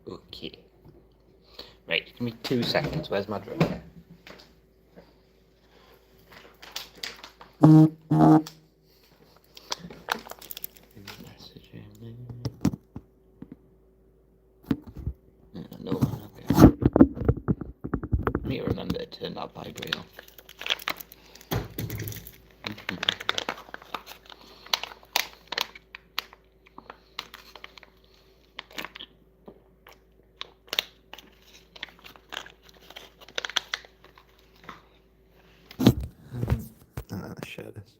Okay. Right, give me 2 seconds. Where's my drum? No, okay. I need to remember to turn that vibrate off. Share this.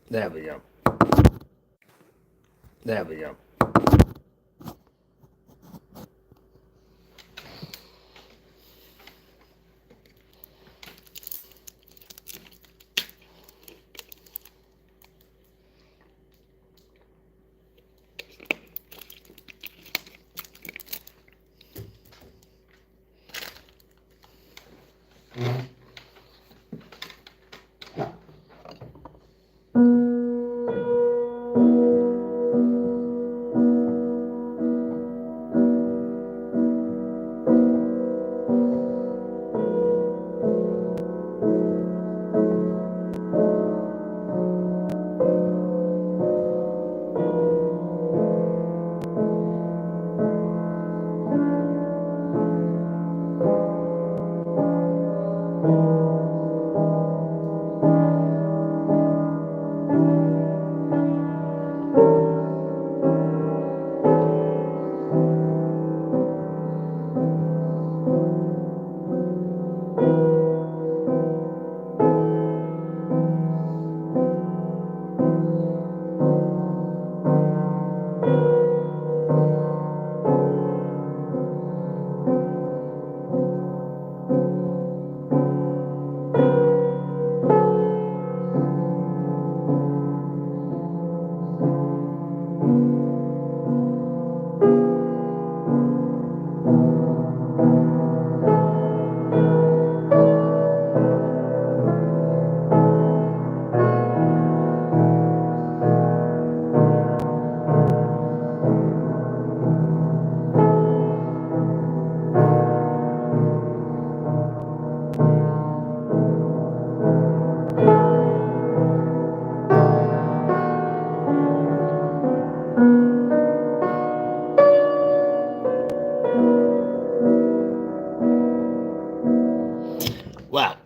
There we go. There we go. Well,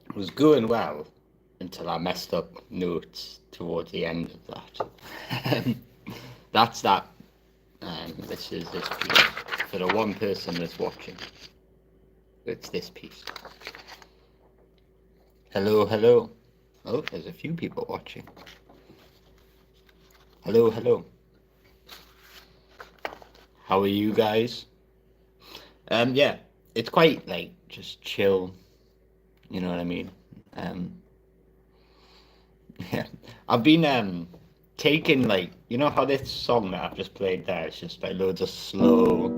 it was going well until I messed up notes towards the end of that. That's that. This is this piece. For the one person that's watching, it's this piece. Hello, hello. Oh, there's a few people watching. Hello, hello. How are you guys? Yeah, it's quite like just chill. You know what I mean? Yeah, I've been taking like how this song that I've just played there, it's just like loads of slow.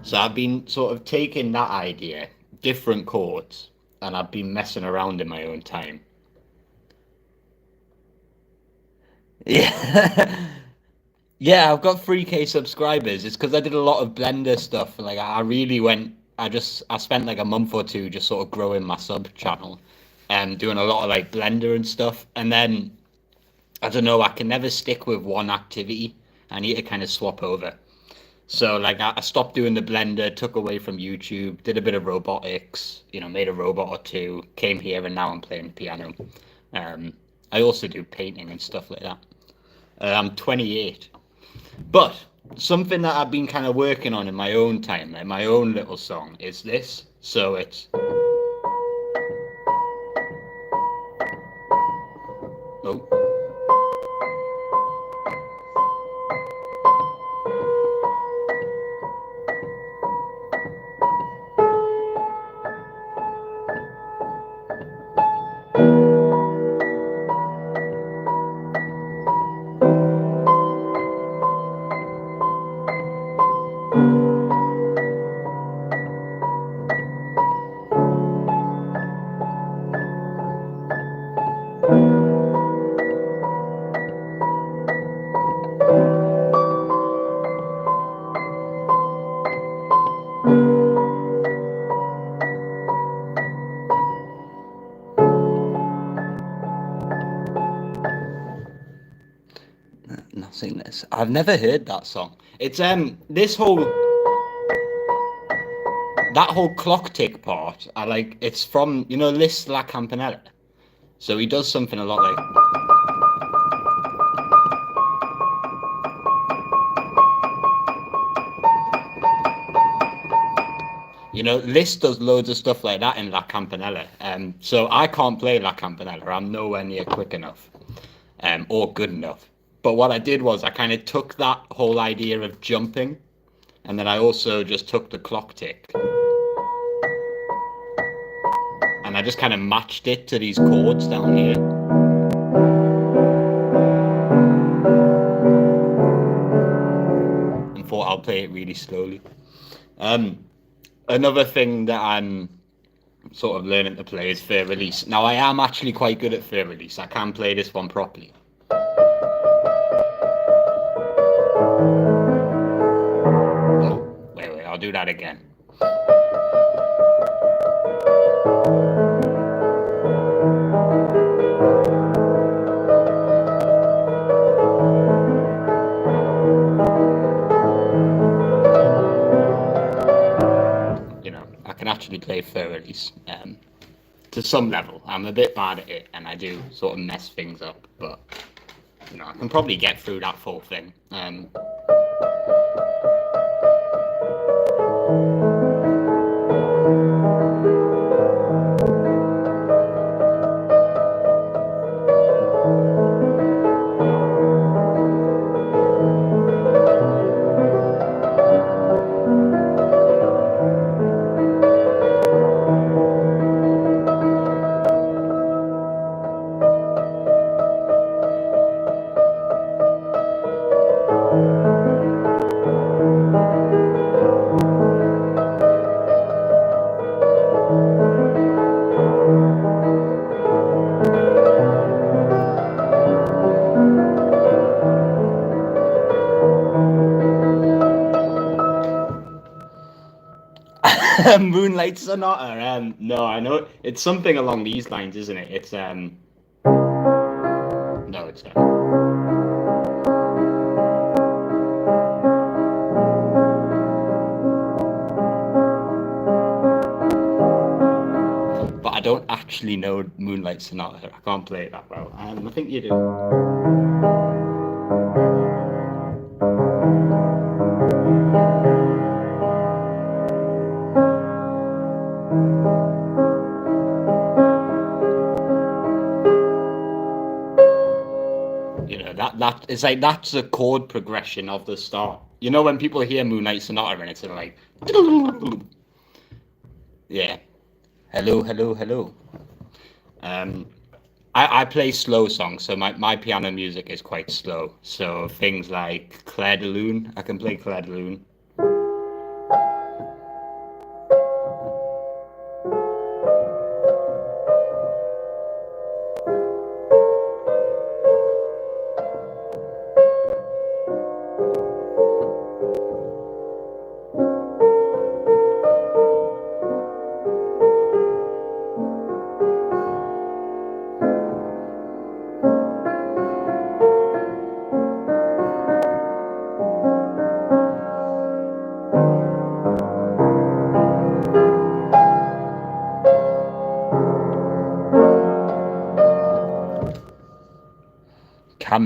So I've been sort of taking that idea, different chords, and I've been messing around in my own time. Yeah. Yeah, I've got 3K subscribers. It's because I did a lot of Blender stuff. Like I really went. I spent like a month or two just sort of growing my sub channel, and doing a lot of like Blender and stuff. And then I don't know. I can never stick with one activity. I need to kind of swap over. So like I stopped doing the Blender, took away from YouTube, did a bit of robotics. Made a robot or two. Came here, and now I'm playing the piano. Um, I also do painting and stuff like that. I'm 28. But something that I've been kind of working on in my own time, like my own little song, is this. So it's. Oh. sing this. I've never heard that song. It's that whole clock tick part. I like. It's from Liszt La Campanella. So he does something a lot like. Liszt does loads of stuff like that in La Campanella. So I can't play La Campanella. I'm nowhere near quick enough, or good enough. But what I did was I kind of took that whole idea of jumping, and then I also just took the clock tick, and I just kind of matched it to these chords down here. And thought I'll play it really slowly. Another thing that I'm sort of learning to play is fair release. Now I am actually quite good at fair release. I can play this one properly. Oh, wait, I'll do that again. I can actually play fair release. To some level. I'm a bit bad at it, and I do sort of mess things up, but I can probably get through that full thing. Moonlight Sonata. No, I know it's something along these lines, isn't it? It's no, it's not. But I don't actually know Moonlight Sonata. I can't play it that well. I think you do. That it's like that's the chord progression of the start. When people hear Moonlight Sonata and it's sort of like, yeah, hello. I play slow songs, so my piano music is quite slow. So things like Clair de Lune, I can play Clair de Lune.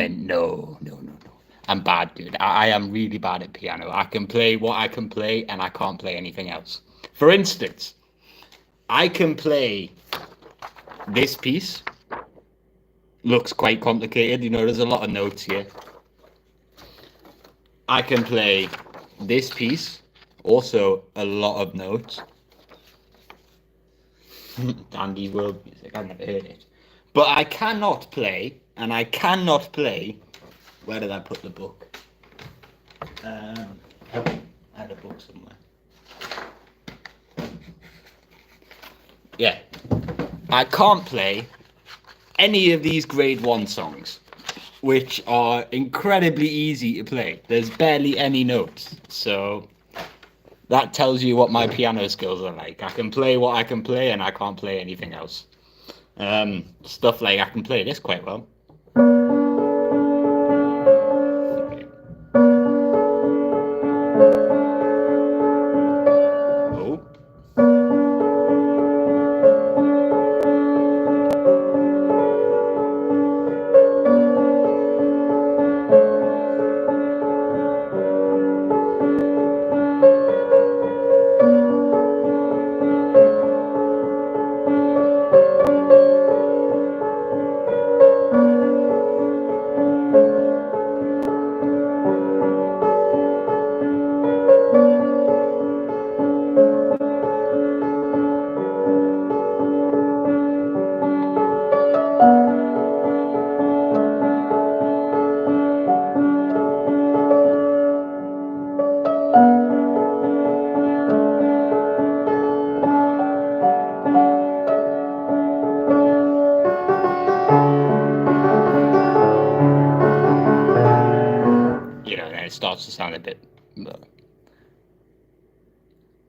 No. I'm bad, dude. I am really bad at piano. I can play what I can play, and I can't play anything else. For instance, I can play this piece. Looks quite complicated. There's a lot of notes here. I can play this piece. Also, a lot of notes. Dandy world music. I've never heard it. But I cannot play. And I cannot play. Where did I put the book? I had a book somewhere. Yeah. I can't play any of these grade 1 songs, which are incredibly easy to play. There's barely any notes. So that tells you what my piano skills are like. I can play what I can play, and I can't play anything else. Stuff like I can play this quite well. it starts to sound a bit.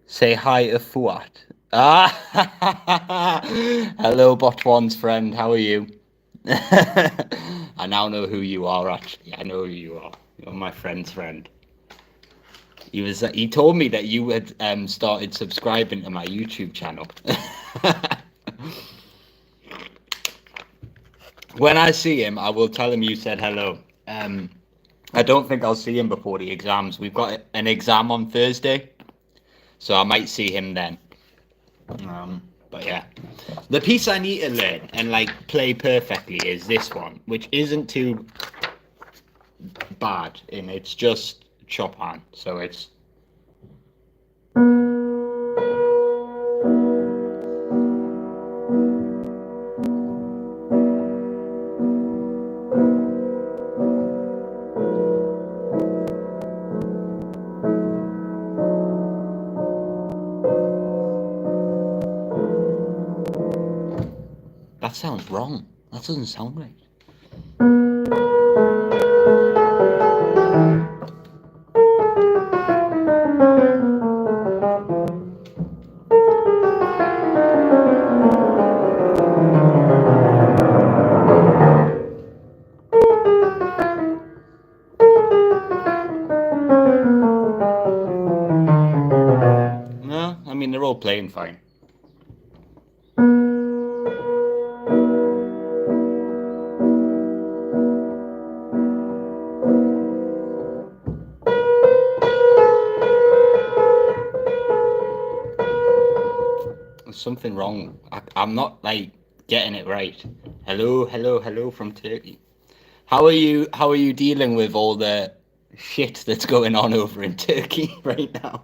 Say hi to Fuat. Ah, hello, Botwan's friend. How are you? I now know who you are. Actually, I know who you are. You're my friend's friend. He told me that you had started subscribing to my YouTube channel. When I see him, I will tell him you said hello. I don't think I'll see him before the exams. We've got an exam on Thursday, so I might see him then. But yeah, the piece I need to learn and like play perfectly is this one, which isn't too bad, and it's just Chopin. So it's. That sounds wrong. That doesn't sound right. No, I mean they're all playing fine. There's something wrong. I'm not like getting it right. Hello, hello, hello from Turkey. How are you? How are you dealing with all the shit that's going on over in Turkey right now?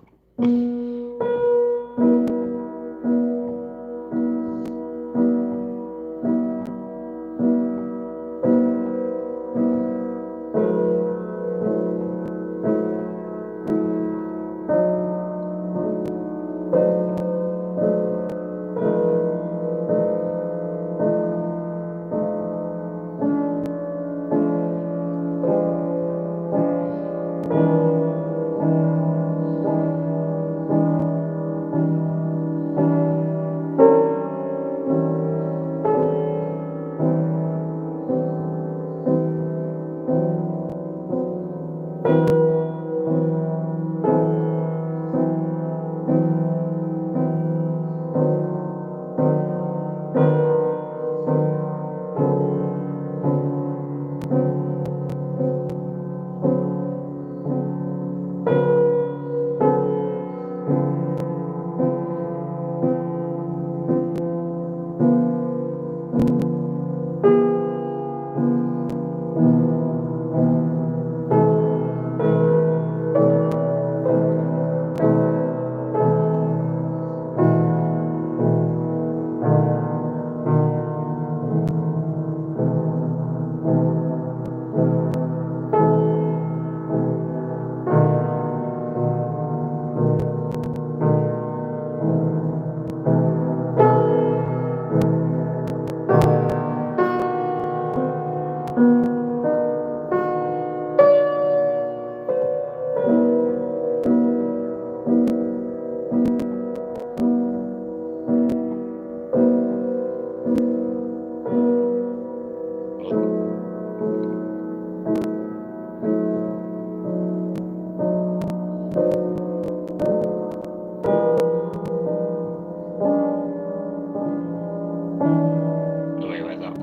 Wait, where's that?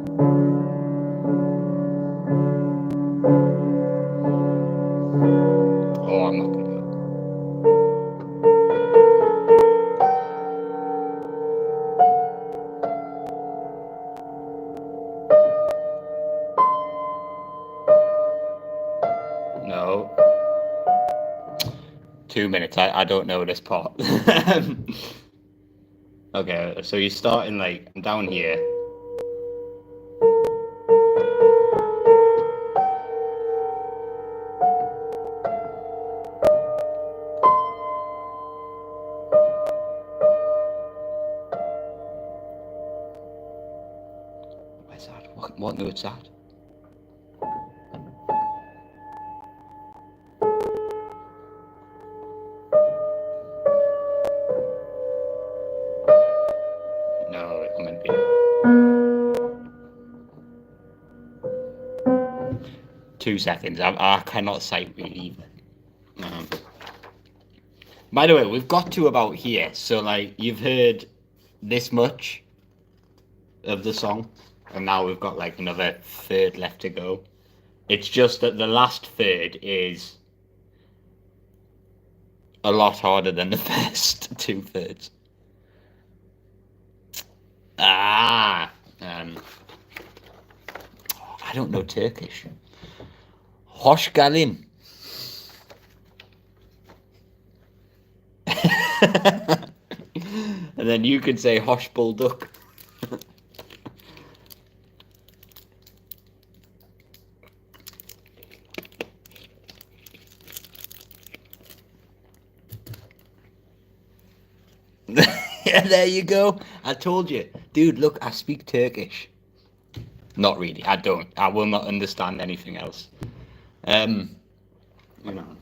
Oh, I'm not gonna do it. No. 2 minutes. I don't know this part. Okay, so you're starting like down here. Where's that? What note's that? 2 seconds. I cannot sight read either. By the way, we've got to about here, so like you've heard this much of the song, and now we've got like another third left to go. It's just that the last third is a lot harder than the first 2/3. I don't know Turkish. Hoş geldin. And then you could say hoş bulduk. Yeah, there you go. I told you. Dude, look, I speak Turkish. Not really. I don't. I will not understand anything else. You know.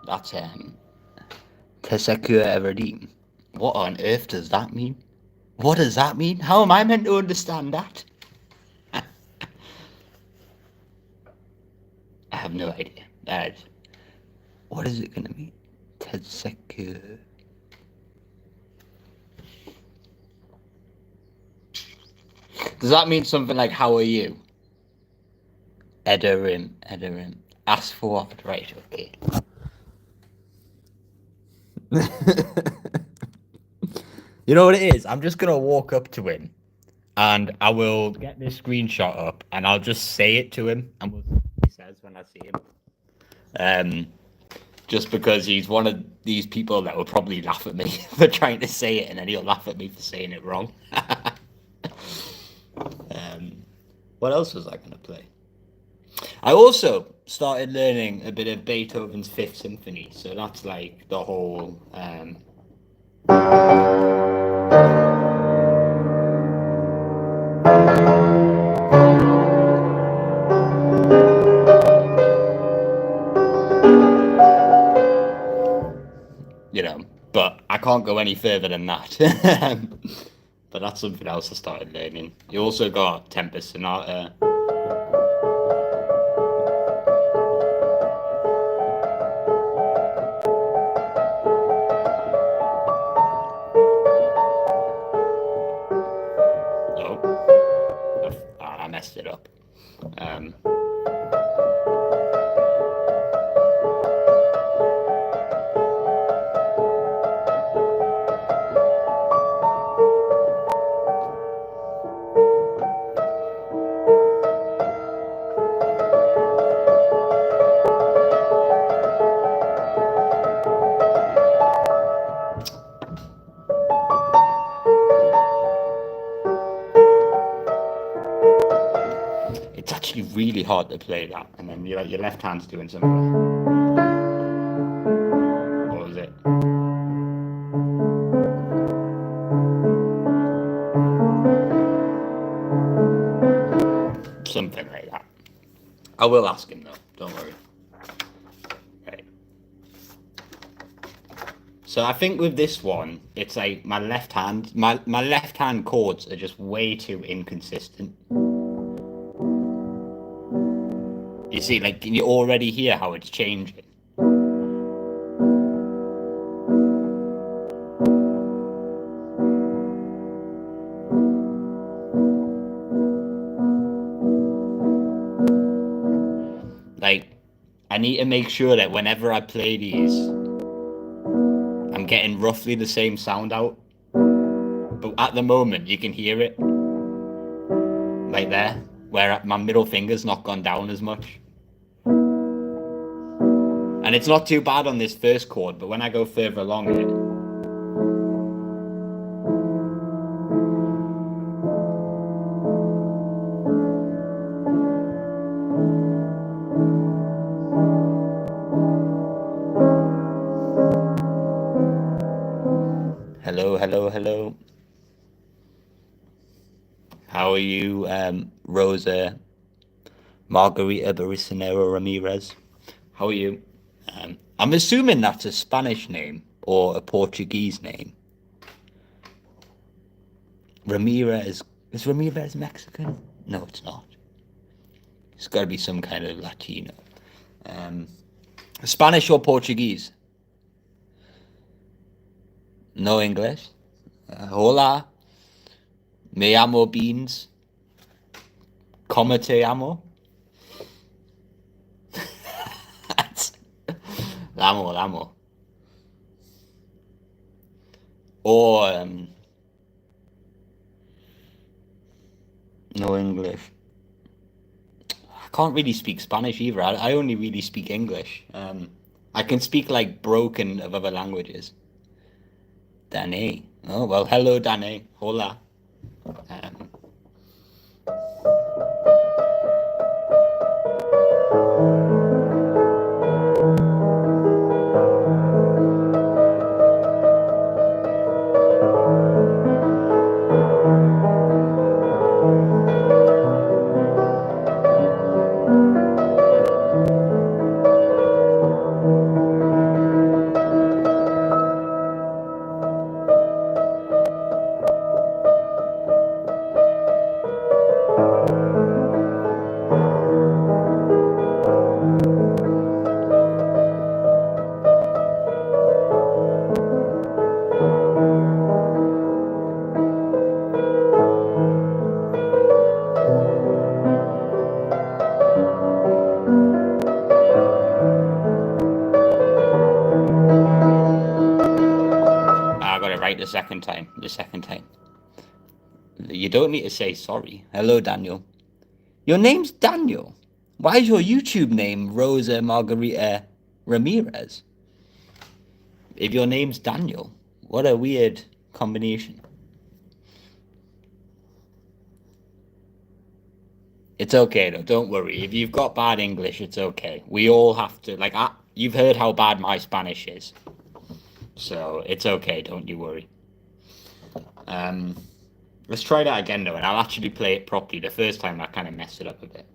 That's Teşekkür ederim. What on earth does that mean? What does that mean? How am I meant to understand that? I have no idea. What is it gonna mean? Teşekkür. Does that mean something like how are you? Ederim. Ask for what? Right, okay. You know what it is? I'm just gonna walk up to him and I will get this screenshot up and I'll just say it to him and we'll see what he says when I see him. Just because he's one of these people that will probably laugh at me for trying to say it and then he'll laugh at me for saying it wrong. What else was I gonna play? I also started learning a bit of Beethoven's Fifth Symphony, so that's like the whole you know, but I can't go any further than that. But that's something else I started learning. You also got Tempest Sonata. I messed it up. It's actually really hard to play that, and then your left hand's doing something. What was it? Something like that. I will ask him though, don't worry. Right. So I think with this one, it's like my left hand chords are just way too inconsistent. You see, like, can you already hear how it's changing? Like, I need to make sure that whenever I play these, I'm getting roughly the same sound out. But at the moment, you can hear it. Like there, where my middle finger's not gone down as much. And it's not too bad on this first chord, but when I go further along it. Hello, hello, hello. How are you, Rosa Margarita Baricinero Ramirez? How are you? I'm assuming that's a Spanish name or a Portuguese name. Ramirez. Is Ramirez Mexican? No, it's not. It's got to be some kind of Latino. Spanish or Portuguese? No English. Hola. Me amo Beans. Como te amo? Lamo, lamo. Or no English. I can't really speak Spanish either. I only really speak English. I can speak like broken of other languages. Dane. Oh, well, hello, Dane. Hola. Um, I got it right the second time. The second time. You don't need to say sorry. Hello, Daniel. Your name's Daniel. Why is your YouTube name Rosa Margarita Ramirez? If your name's Daniel, what a weird combination. It's okay though, don't worry. If you've got bad English, it's okay. We all have to, like, you've heard how bad my Spanish is. So it's okay, don't you worry. Let's try that again though, and I'll actually play it properly. The first time I kind of messed it up a bit.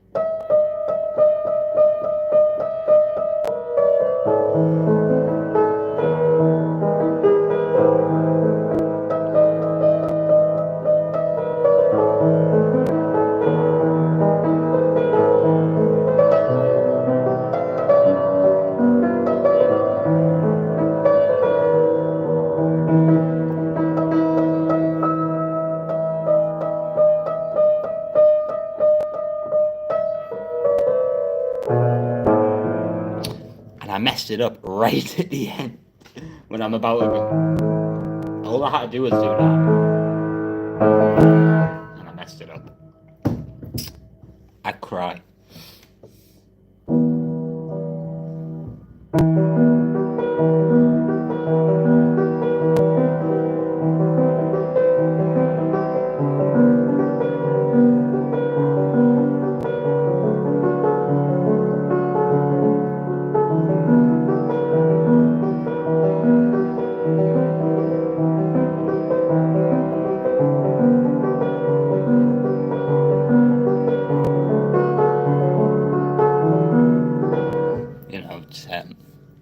I messed it up right at the end when I'm about to go. All I had to do was do that. And I messed it up. I cry.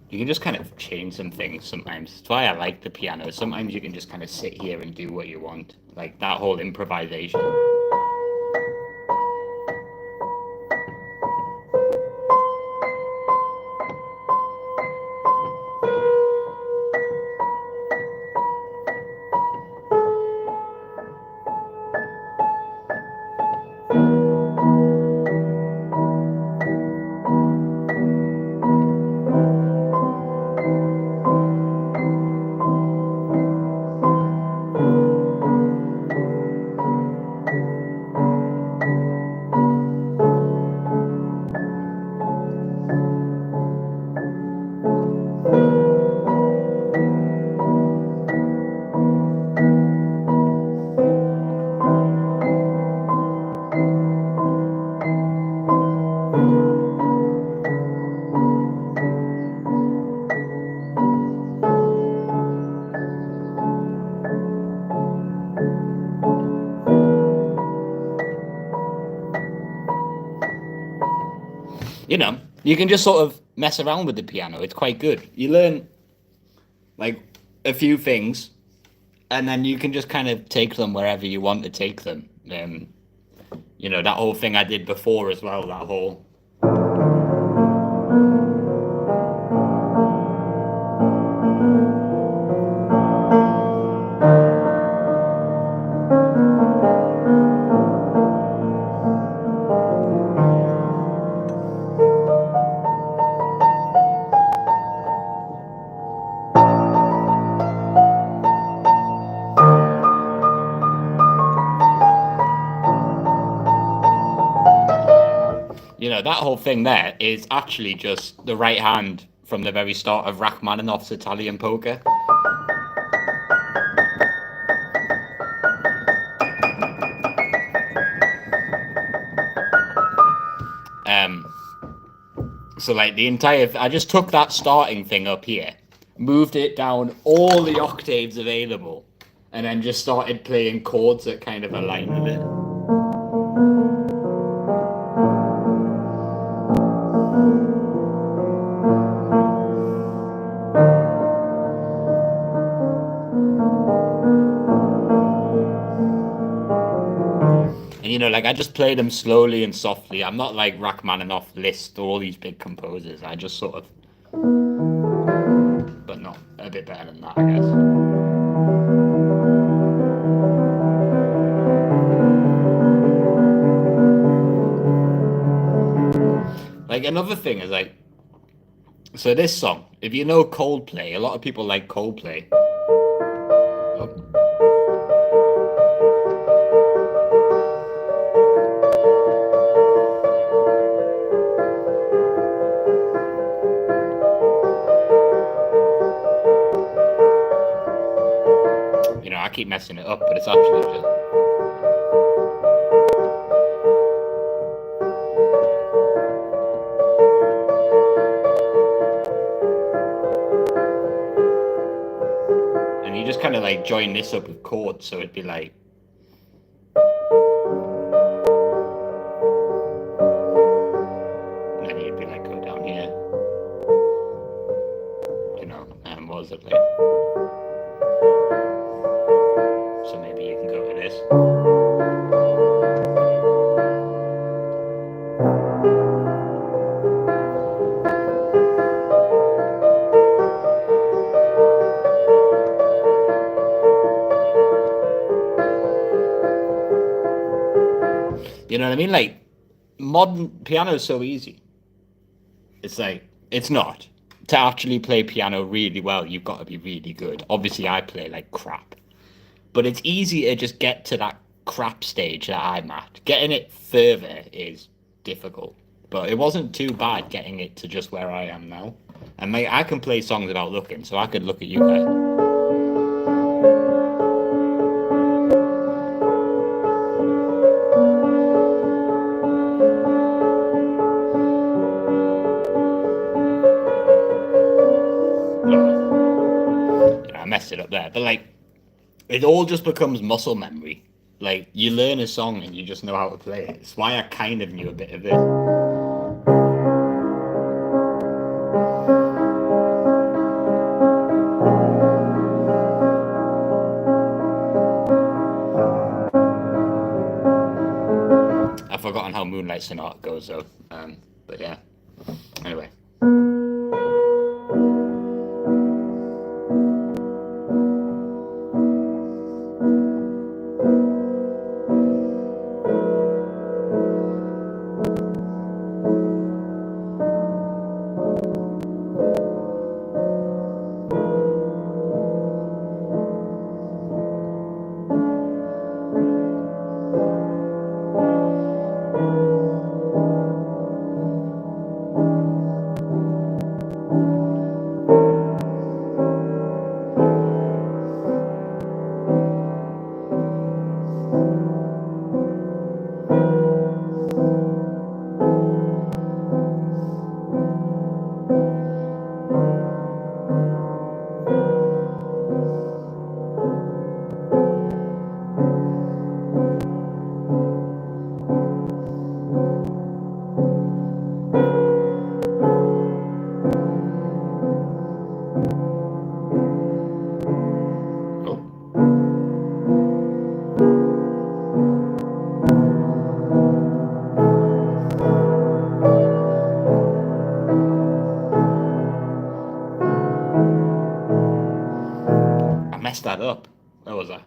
You can just kind of change some things sometimes. That's why I like the piano. Sometimes you can just kind of sit here and do what you want. Like that whole improvisation. you know, you can just sort of mess around with the piano. It's quite good. You learn like a few things, and then you can just kind of take them wherever you want to take them. That whole thing I did before as well. That whole that whole thing there is actually just the right hand from the very start of Rachmaninoff's Italian polka. Um, so like the entire, I just took that starting thing up here, moved it down all the octaves available, and then just started playing chords that kind of aligned with it. And like I just play them slowly and softly. I'm not like Rachmaninoff, Liszt, or all these big composers. I just sort of, but not a bit better than that, I guess. Like another thing is like, so this song, if you know Coldplay, a lot of people like Coldplay. Oh. I keep messing it up, but it's actually just. And you just kind of like join this up with chords, so it'd be like. And then you'd be like, go down here. And what was it like? So maybe you can go to this. You know what I mean? Like, modern piano is so easy. It's like, it's not. To actually play piano really well, you've got to be really good. Obviously, I play like crap. But it's easy to just get to that crap stage that I'm at. Getting it further is difficult. But it wasn't too bad getting it to just where I am now. And mate, I can play songs without looking, so I could look at you guys. I messed it up there. But like, it all just becomes muscle memory. Like, you learn a song and you just know how to play it. It's why I kind of knew a bit of it. I've forgotten how Moonlight Sonata goes though. But yeah. Anyway. messed that up. Where was I?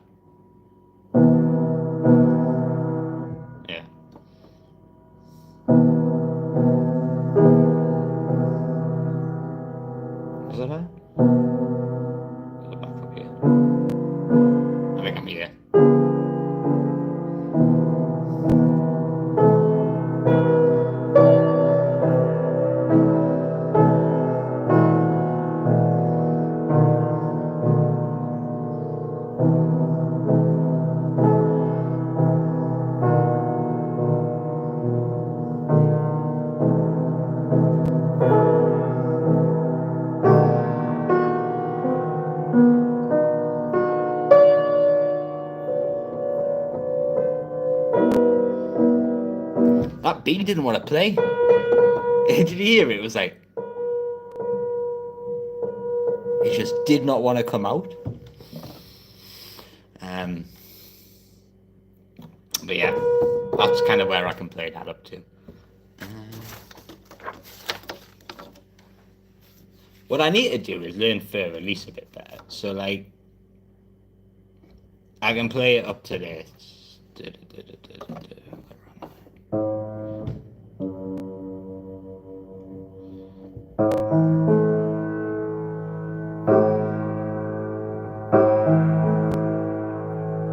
Yeah. Was that it? Go back up here. I think I'm here. That B didn't want to play. Did you hear it? It was like, it just did not want to come out. But yeah, that's kind of where I can play that up to. What I need to do is learn for release a bit better. So like, I can play it up to this.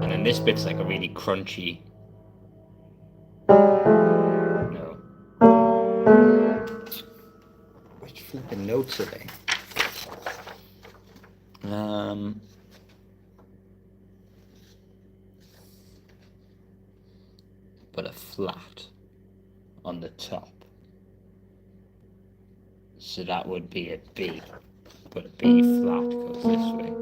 And then this bit's like a really crunchy. No. Which flipping notes are they? But a flat on the top. So that would be a B. But a B flat goes this way.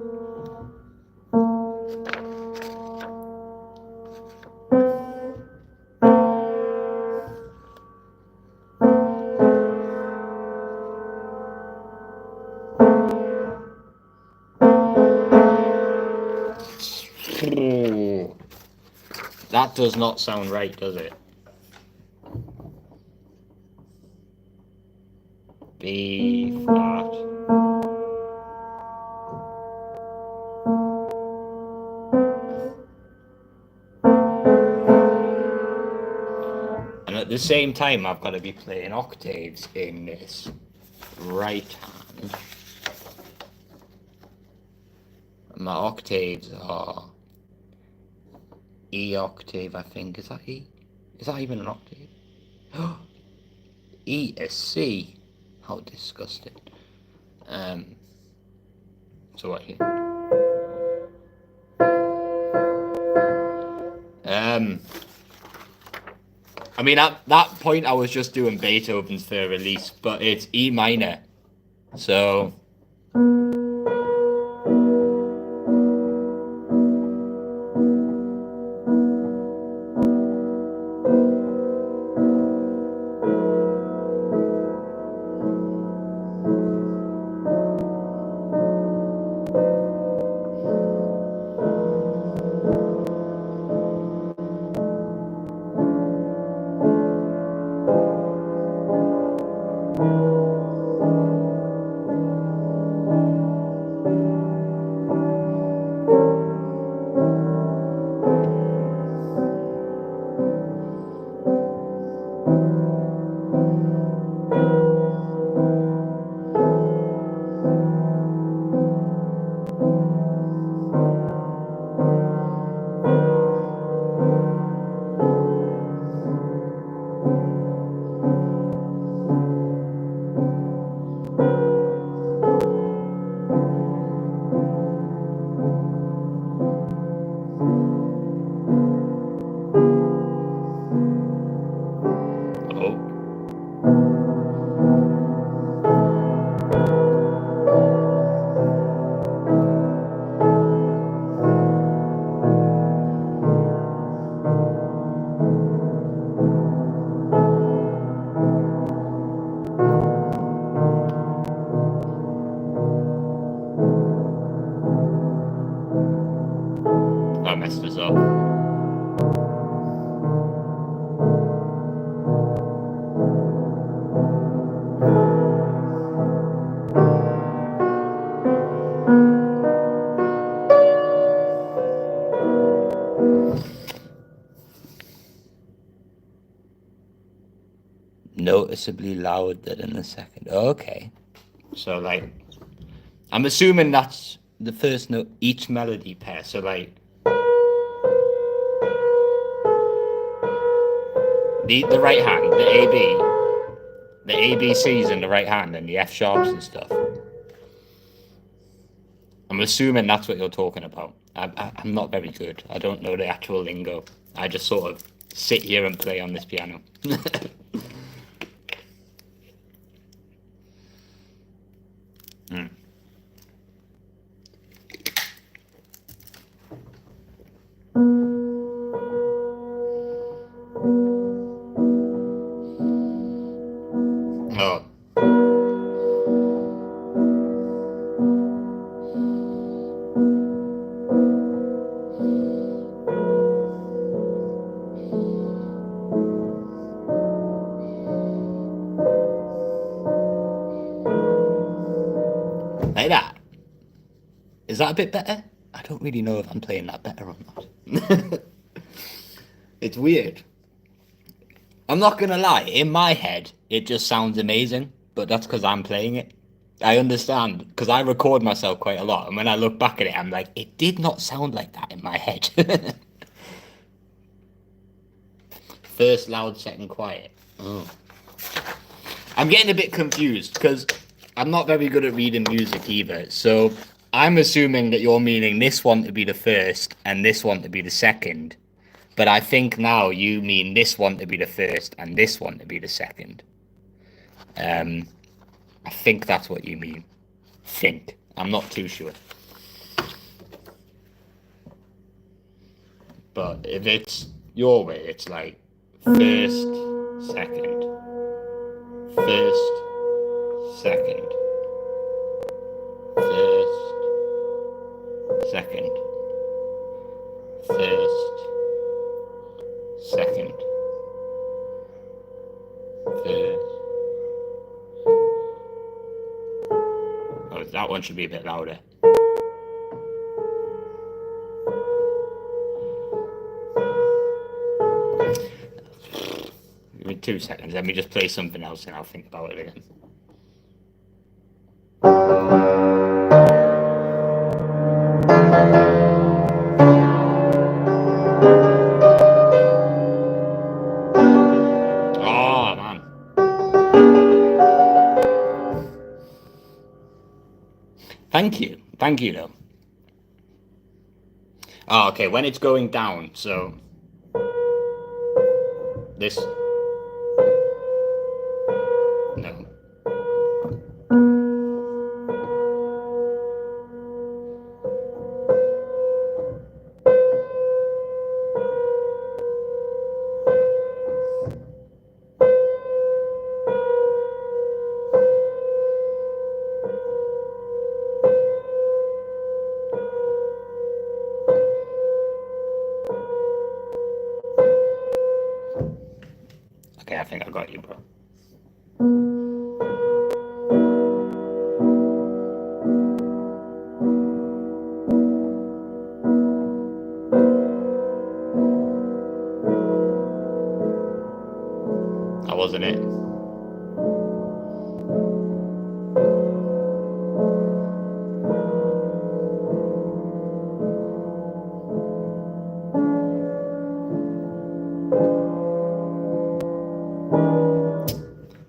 That does not sound right, does it? B flat. And at the same time, I've got to be playing octaves in this right hand. And my octaves are E octave, I think. Is that E? Is that even an octave? E is C. How disgusting. So what here? I mean, at that point, I was just doing Beethoven's for release, but it's E minor. So. noticeably louder than the second. Okay. So, like, I'm assuming that's the first note each melody pair. So, like, the right hand, the ABCs in the right hand, and the F sharps and stuff. I'm assuming that's what you're talking about. I'm not very good. I don't know the actual lingo. I just sort of sit here and play on this piano. Mm. Oh. Like that. Is that a bit better? I don't really know if I'm playing that better or not. It's weird. I'm not gonna lie, in my head, it just sounds amazing, but that's because I'm playing it. I understand, because I record myself quite a lot, and when I look back at it, I'm like, it did not sound like that in my head. First loud, second quiet. Oh. I'm getting a bit confused, because I'm not very good at reading music either, so I'm assuming that you're meaning this one to be the first, and this one to be the second. But I think now you mean this one to be the first and this one to be the second. I think that's what you mean. Think. I'm not too sure. But if it's your way, it's like first, second, first, second, first, second, first, second, first. Oh, that one should be a bit louder. Give me 2 seconds. Let me just play something else and I'll think about it again. Oh, man. Thank you. Thank you, though. Oh, okay. When it's going down, so this. No. Okay, I think I got you, bro. That wasn't it.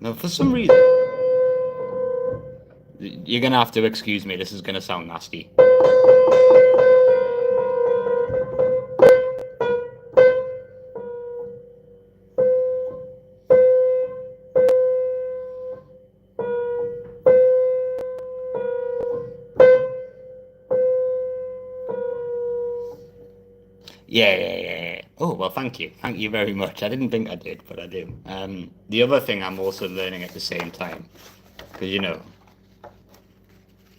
No, for some reason. You're gonna have to excuse me, this is gonna sound nasty. Yeah. Oh, well, thank you. Thank you very much. I didn't think I did, but I do. The other thing I'm also learning at the same time, because, you know,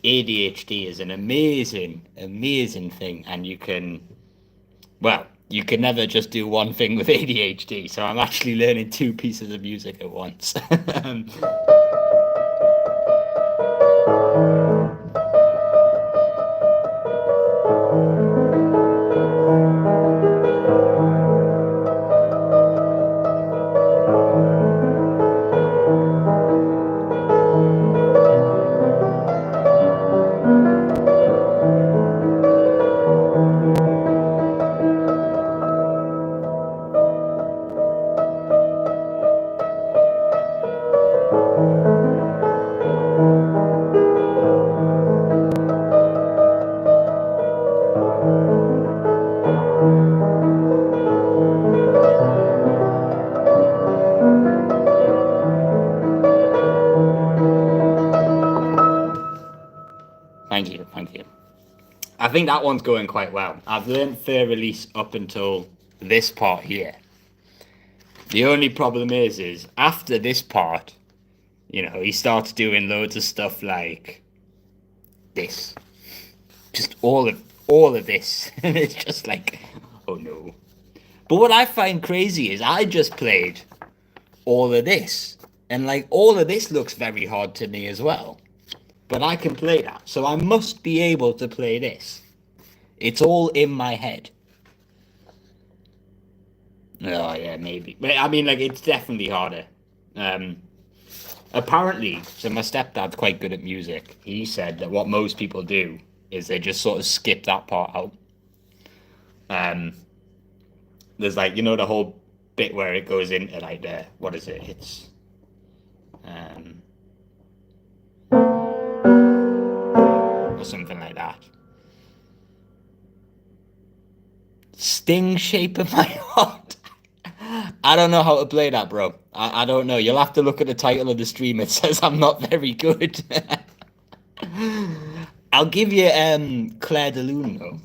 ADHD is an amazing, amazing thing, and you can, well, you can never just do one thing with ADHD, so I'm actually learning 2 pieces of music at once. I think that one's going quite well. I've learned fair release up until this part here. The only problem is after this part, he starts doing loads of stuff like this. Just all of this. And it's just like, oh no. But what I find crazy is I just played all of this. And like all of this looks very hard to me as well. But I can play that. So I must be able to play this. It's all in my head. Oh yeah, maybe. But I mean, like, it's definitely harder. Apparently, so my stepdad's quite good at music. He said that what most people do is they just sort of skip that part out. There's like, the whole bit where it goes into like what is it? It's or something like that. Sting Shape of My Heart. I don't know how to play that, bro. I don't know. You'll have to look at the title of the stream. It says I'm not very good. I'll give you Claire de Lune, though.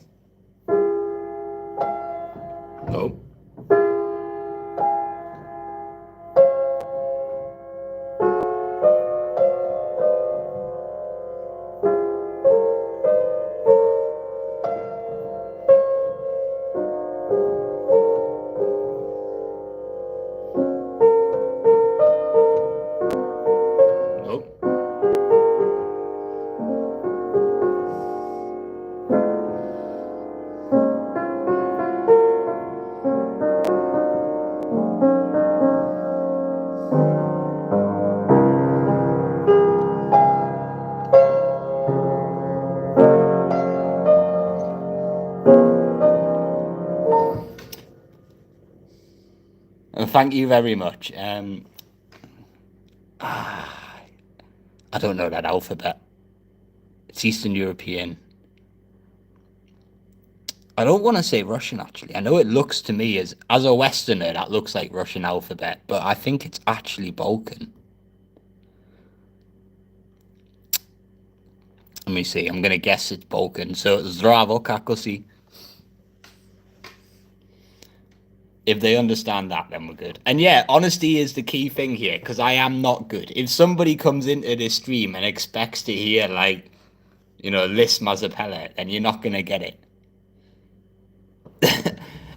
Oh. Thank you very much. I don't know that alphabet. It's Eastern European. I don't want to say Russian, actually. I know it looks to me as a Westerner, that looks like Russian alphabet, but I think it's actually Balkan. Let me see. I'm going to guess it's Balkan. So, Zdravo, Kakosi. If they understand that, then we're good. And yeah, honesty is the key thing here, because I am not good. If somebody comes into this stream and expects to hear, like, Lis Mazapella, then you're not going to get it.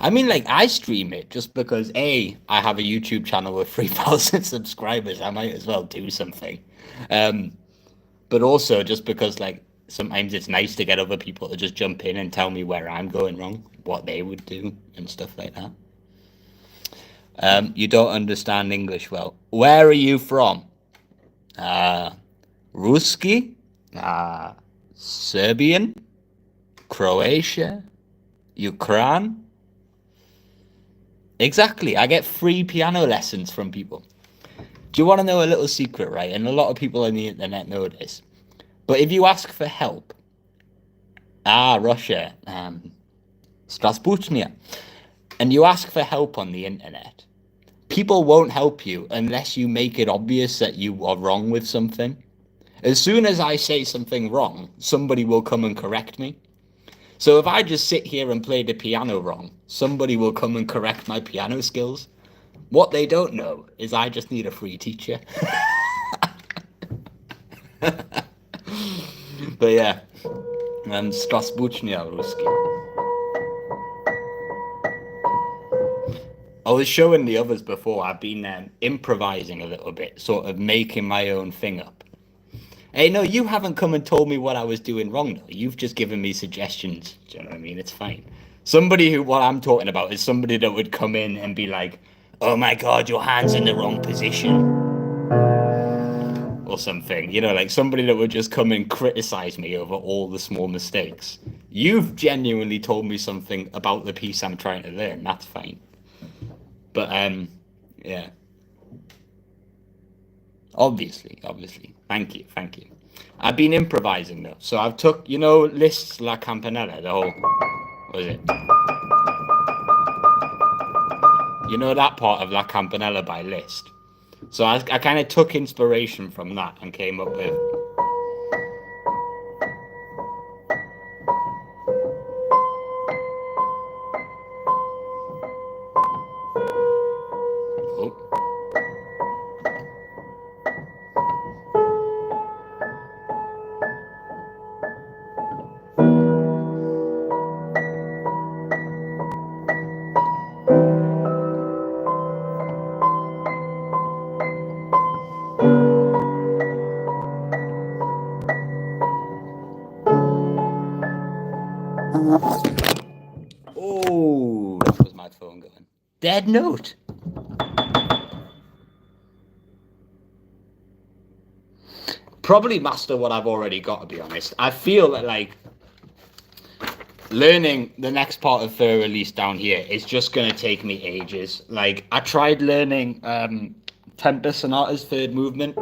I mean, like, I stream it just because, A, I have a YouTube channel with 3,000 subscribers. I might as well do something. But also just because, like, sometimes it's nice to get other people to just jump in and tell me where I'm going wrong, what they would do, and stuff like that. You don't understand English well. Where are you from? Ruski? Serbian? Croatia? Ukraine? Exactly. I get free piano lessons from people. Do you want to know a little secret, right? And a lot of people on the internet know this. But if you ask for help, Russia, Strasbourg, and you ask for help on the internet, people won't help you unless you make it obvious that you are wrong with something. As soon as I say something wrong, somebody will come and correct me. So if I just sit here and play the piano wrong, somebody will come and correct my piano skills. What they don't know is I just need a free teacher. But yeah, Strasbourgnia Ruski. I was showing the others before. I've been improvising a little bit, sort of making my own thing up. Hey, no, you haven't come and told me what I was doing wrong, though. You've just given me suggestions. Do you know what I mean? It's fine. Somebody who, what I'm talking about is somebody that would come in and be like, oh my God, your hand's in the wrong position. Or something. Like somebody that would just come and criticize me over all the small mistakes. You've genuinely told me something about the piece I'm trying to learn. That's fine. But, yeah. Obviously. Thank you. I've been improvising, though. So I've took, Liszt's La Campanella, the whole... What is it? That part of La Campanella by Liszt. So I kind of took inspiration from that and came up with... Oh, that was my phone going. Dead note. Probably master what I've already got, to be honest. I feel that, like, learning the next part of third release down here is just going to take me ages. Like, I tried learning Temper Sonata's third movement.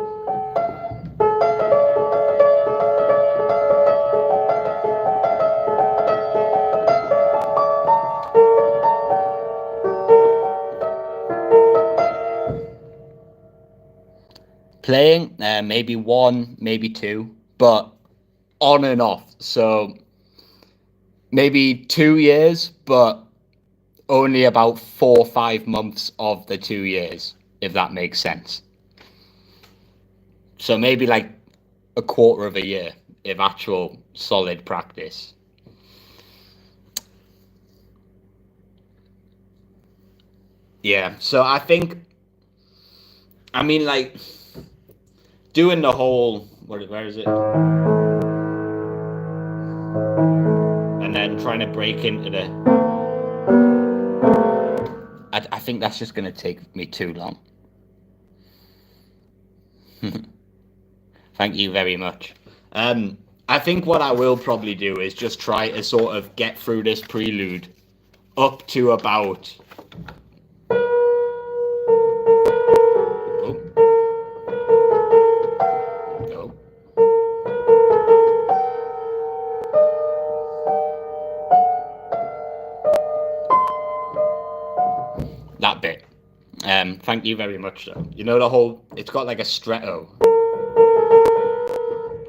Playing, maybe one, maybe two, but on and off. So maybe 2 years, but only about 4 or 5 months of the 2 years, if that makes sense. So maybe like a quarter of a year, if actual solid practice. Yeah, so I think, I mean, like, doing the whole, where is it? And then trying to break into the, I think that's just going to take me too long. Thank you very much. I think what I will probably do is just try to sort of get through this prelude up to about. Oh, no. That bit. Thank you very much, though. You know the whole. It's got like a stretto.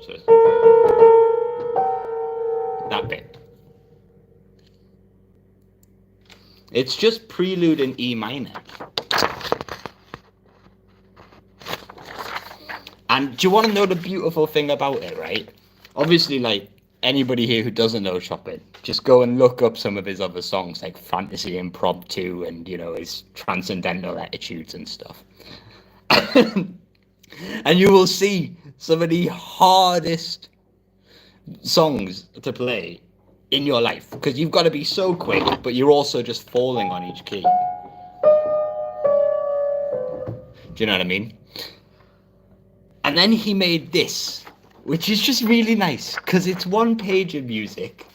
So that bit. It's just prelude in E minor. And do you want to know the beautiful thing about it, right? Obviously, like, anybody here who doesn't know Chopin, just go and look up some of his other songs, like Fantasy Impromptu and, you know, his Transcendental Attitudes and stuff. And you will see some of the hardest songs to play in your life, because you've got to be so quick, but you're also just falling on each key. Do you know what I mean? And then he made this, which is just really nice, because it's one page of music,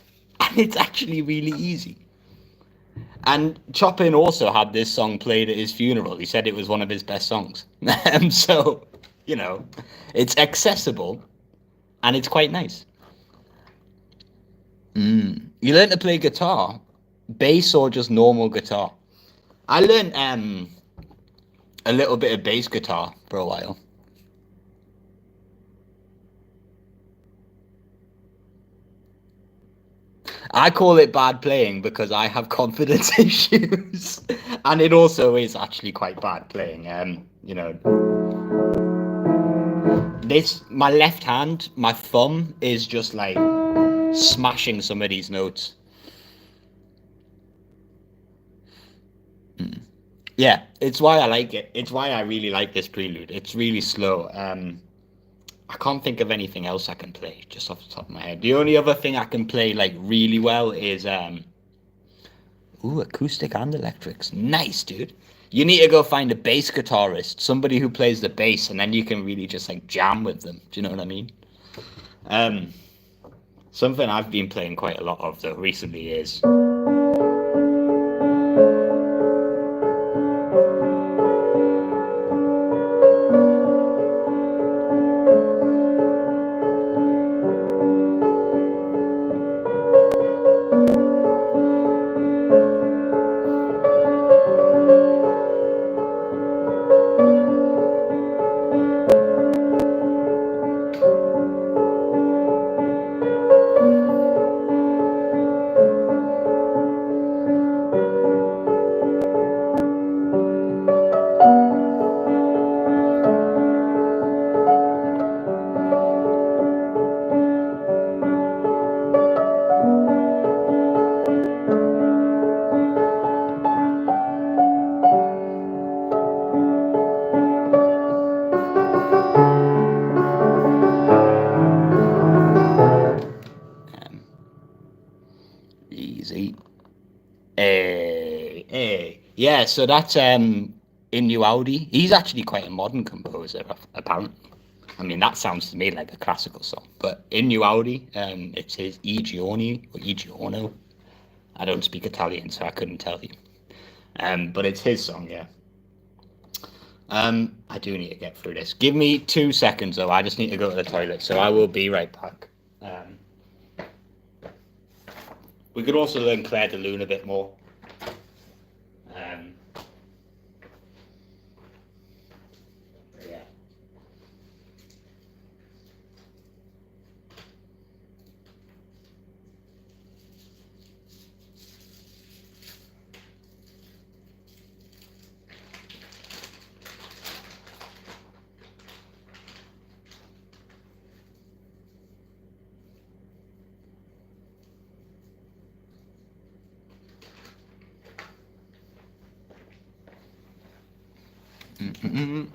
and it's actually really easy. And Chopin also had this song played at his funeral. He said it was one of his best songs. So, you know, it's accessible, and it's quite nice. You learn to play guitar, bass or just normal guitar? I learned a little bit of bass guitar for a while. I call it bad playing because I have confidence issues, and it also is actually quite bad playing. You know, this my left hand, my thumb is just like smashing some of these notes. Yeah, it's why I like it. It's why I really like this prelude. It's really slow. I can't think of anything else I can play just off the top of my head. The only other thing I can play like really well is ooh, acoustic and electrics. Nice, dude. You need to go find a bass guitarist, somebody who plays the bass, and then you can really just like jam with them. Do you know what I mean? Um, Something I've been playing quite a lot of though recently is. Yeah, so that's Audi. He's actually quite a modern composer, apparently. I mean, that sounds to me like a classical song. But Audi, it's his I Giorni or I Giorno. I don't speak Italian, so I couldn't tell you. But it's his song, yeah. I do need to get through this. Give me 2 seconds, though. I just need to go to the toilet, so I will be right back. We could also learn Claire de Lune a bit more. Um, yeah.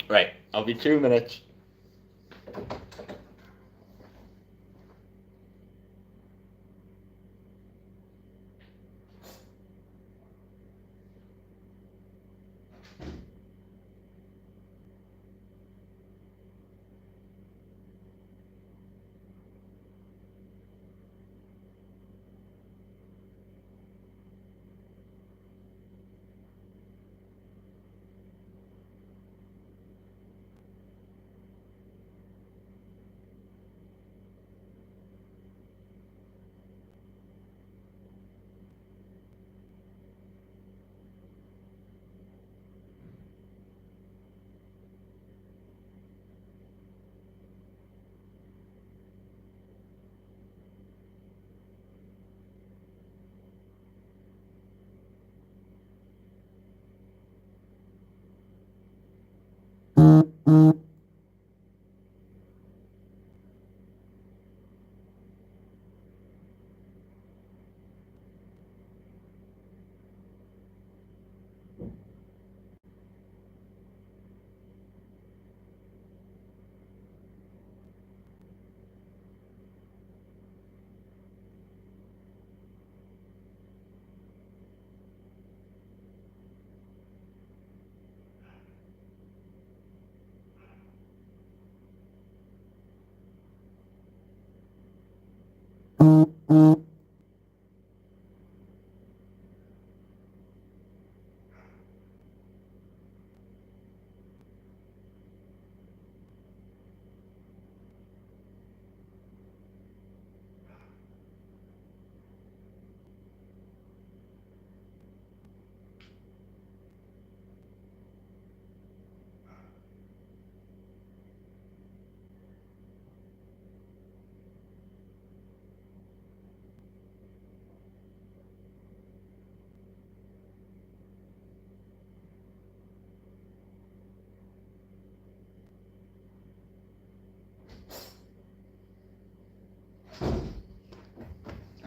Right, I'll be 2 minutes.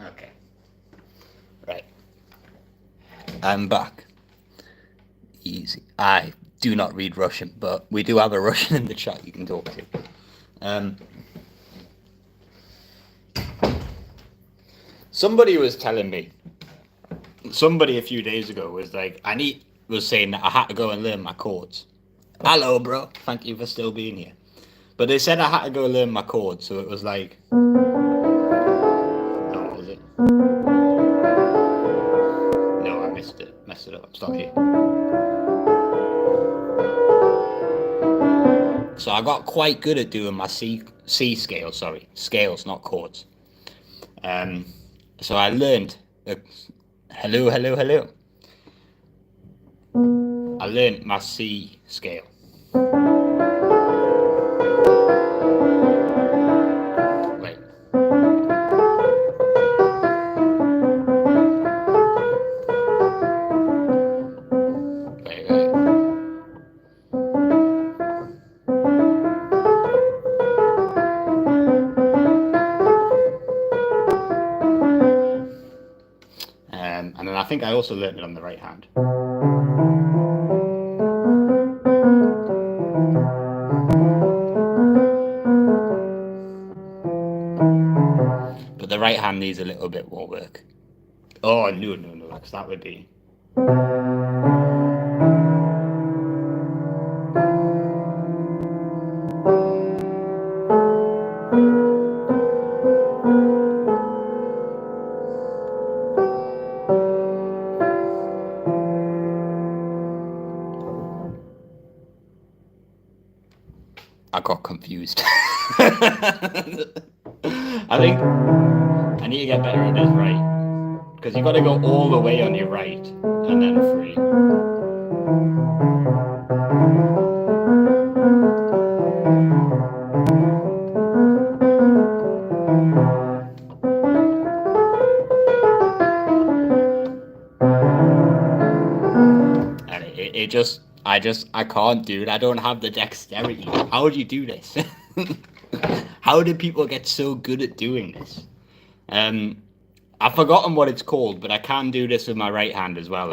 Okay. Right. I'm back. Easy. I do not read Russian, but we do have a Russian in the chat you can talk to. Um, somebody was telling me, somebody a few days ago was like, was saying that I had to go and learn my chords. Hello, bro. Thank you for still being here. But they said I had to go learn my chords, so it was like, oh, was it? No, I missed it. Messed it up. Stop here. So I got quite good at doing my C scale. Sorry, scales, not chords. Um, so I learned. Hello, hello, hello. I learned my C scale. Wait. Wait. And then I think I also learned it on the right hand. But the right hand needs a little bit more work. Oh, no, because that would be... I got confused. I think I need to get better at this right. Because you got to go all the way on your right and then free. And I can't do it. I don't have the dexterity. How would you do this? How do people get so good at doing this? I've forgotten what it's called, but I can do this with my right hand as well.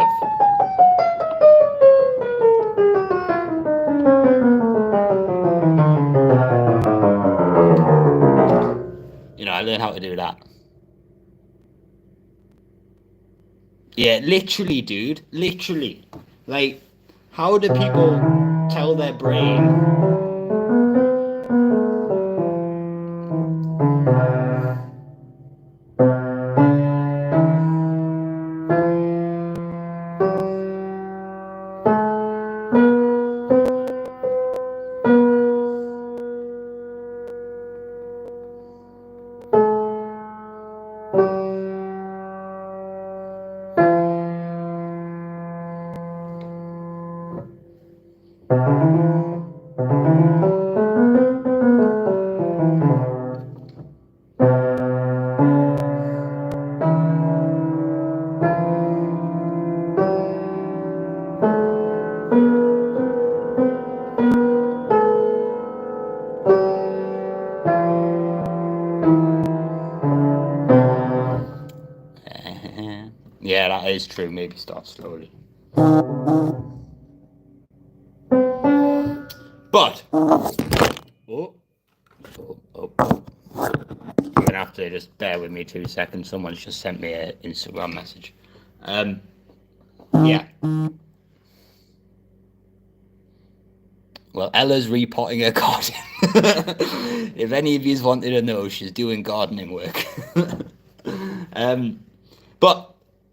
I learned how to do that. Yeah, literally, dude. Literally. Like, how do people tell their brain? Yeah, that is true. Maybe start slowly. But oh, I'm gonna have to just bear with me 2 seconds. Someone's just sent me an Instagram message. Yeah. Well, Ella's repotting her garden. If any of you wanted to know, she's doing gardening work. But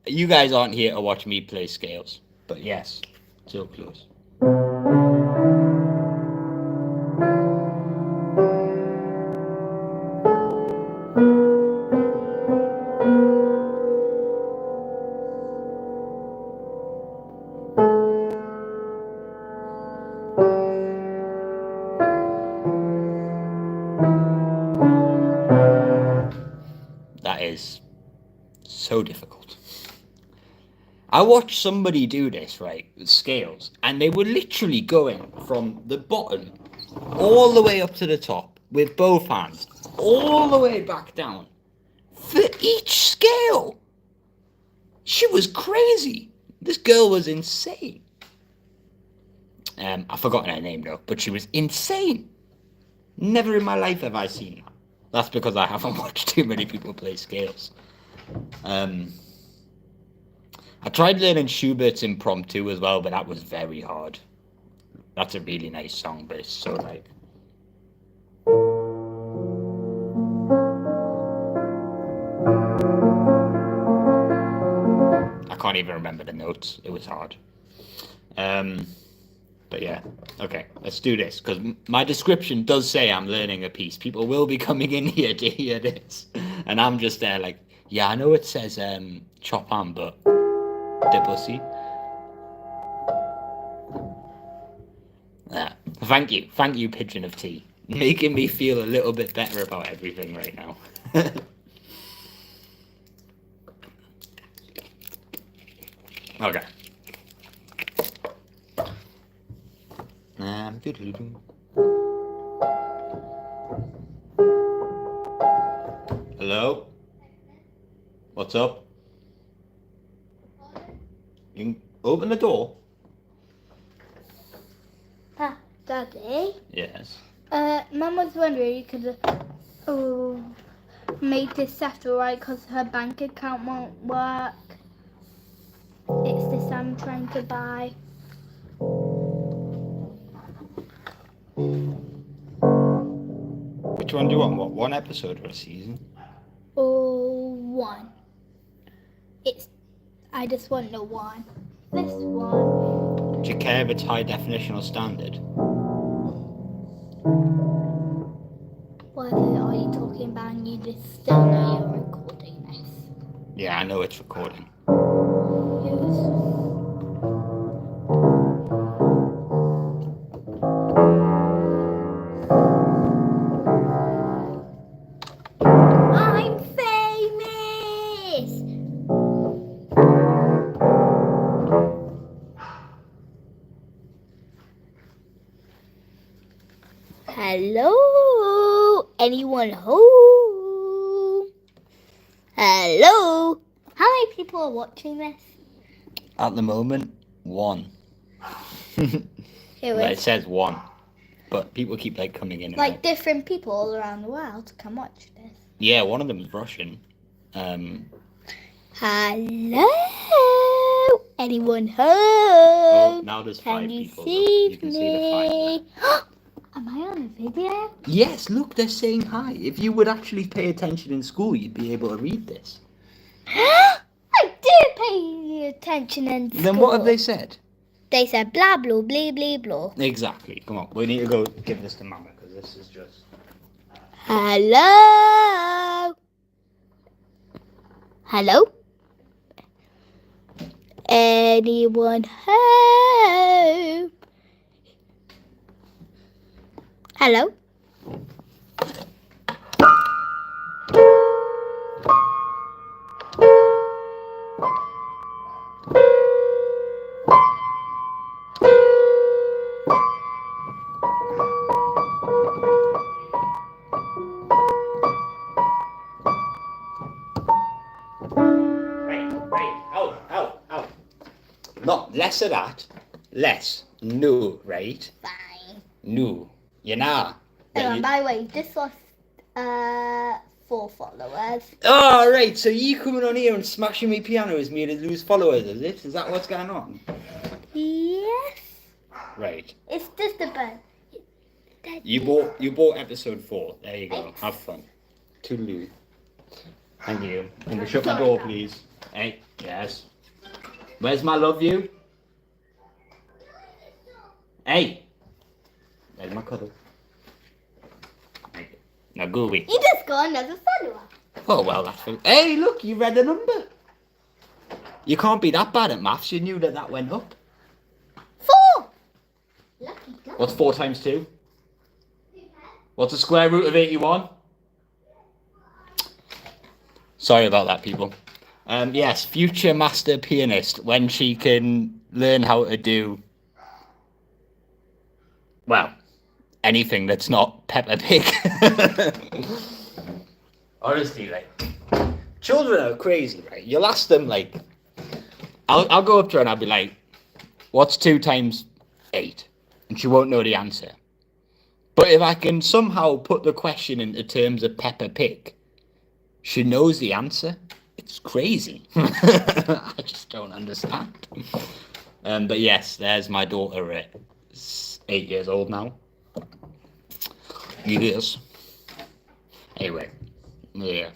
you guys aren't here to watch me play scales. But yes, so close. That is so difficult. I watched somebody do this, right, with scales, and they were literally going from the bottom all the way up to the top with both hands, all the way back down for each scale. She was crazy. This girl was insane. I've forgotten her name though, but she was insane. Never in my life have I seen that. That's because I haven't watched too many people play scales. I tried learning Schubert's Impromptu as well, but that was very hard. That's a really nice song, but it's so like... I can't even remember the notes. It was hard. But yeah, okay, let's do this, because my description does say I'm learning a piece. People will be coming in here to hear this. And I'm just there like, yeah, I know it says Chopin, but Debussy. Yeah. Thank you, Pigeon of Tea. Making me feel a little bit better about everything right now. Okay. Hello? What's up? You can open the door. Daddy? Yes. Mum was wondering if you could make this set alright because her bank account won't work. It's this I'm trying to buy. What do you want to do on what? One episode or a season? Oh, one. I just want the one. This one. Do you care if it's high definition or standard? What are you talking about? And you just still know you're recording this. Yeah, I know it's recording. I'm famous! Hello? Anyone home? Hello? How many people are watching this? At the moment, one. Who Well, it is? says one, but people keep like coming in. And Like out. different people all around the world can watch this. Yeah, one of them is Russian. Hello? Anyone home? Oh, now there's Can five you people. see You can see the five me? Am I on a video? Yes, look, they're saying hi. If you would actually pay attention in school, you'd be able to read this. I did pay attention in school. Then what have they said? They said blah blah blah blah blah. Exactly. Come on, we need to go give this to Mama because this is just. Hello? Hello? Anyone home? Hello? Out. Not less of that. Less. No, right? Fine. No. You know. By the way, this was 4 followers. Oh, right. So you coming on here and smashing me piano is me to lose followers, is it? Is that what's going on? Yes. Right. It's just a bit. You bought episode 4. There you go. Have fun. Toodaloo. Thank you. Can you shut my door, please? Hey. Yes. Where's my love you? Hey. There's my cuddle. Now go away. You just got another follower. Oh well, that's fine. Hey, look, you read the number. You can't be that bad at maths. You knew that went up. 4. Lucky dog. What's 4 times 2? What's the square root of 81? Sorry about that, people. Yes, future master pianist when she can learn how to do, well, anything that's not Peppa Pig. Honestly, like, children are crazy, right? You'll ask them, like, I'll go up to her and I'll be like, what's 2 times 8? And she won't know the answer. But if I can somehow put the question into terms of Peppa Pig, she knows the answer. It's crazy. I just don't understand. But yes, there's my daughter at 8 years old now. Yes. Anyway, yeah.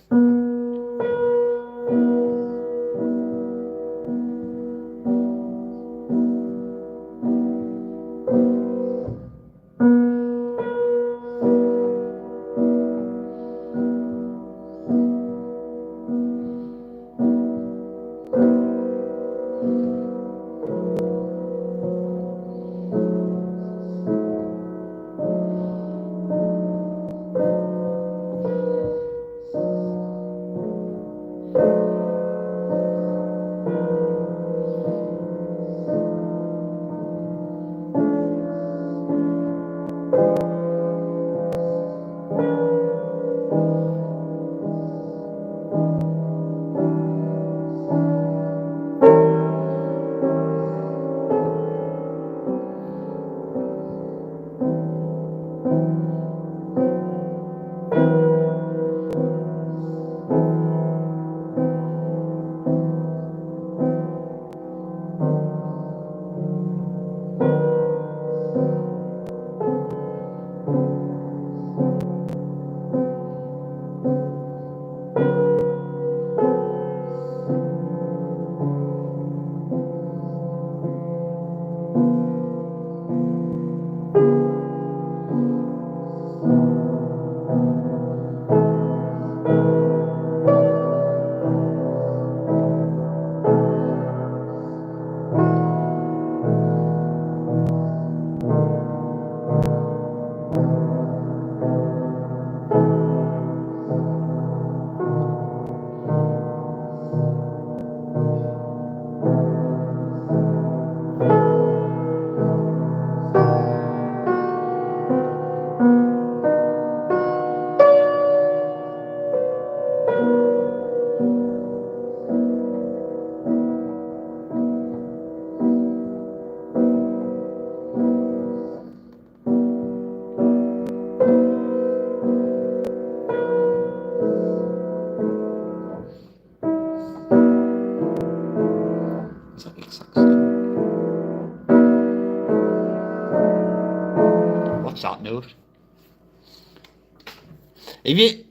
If you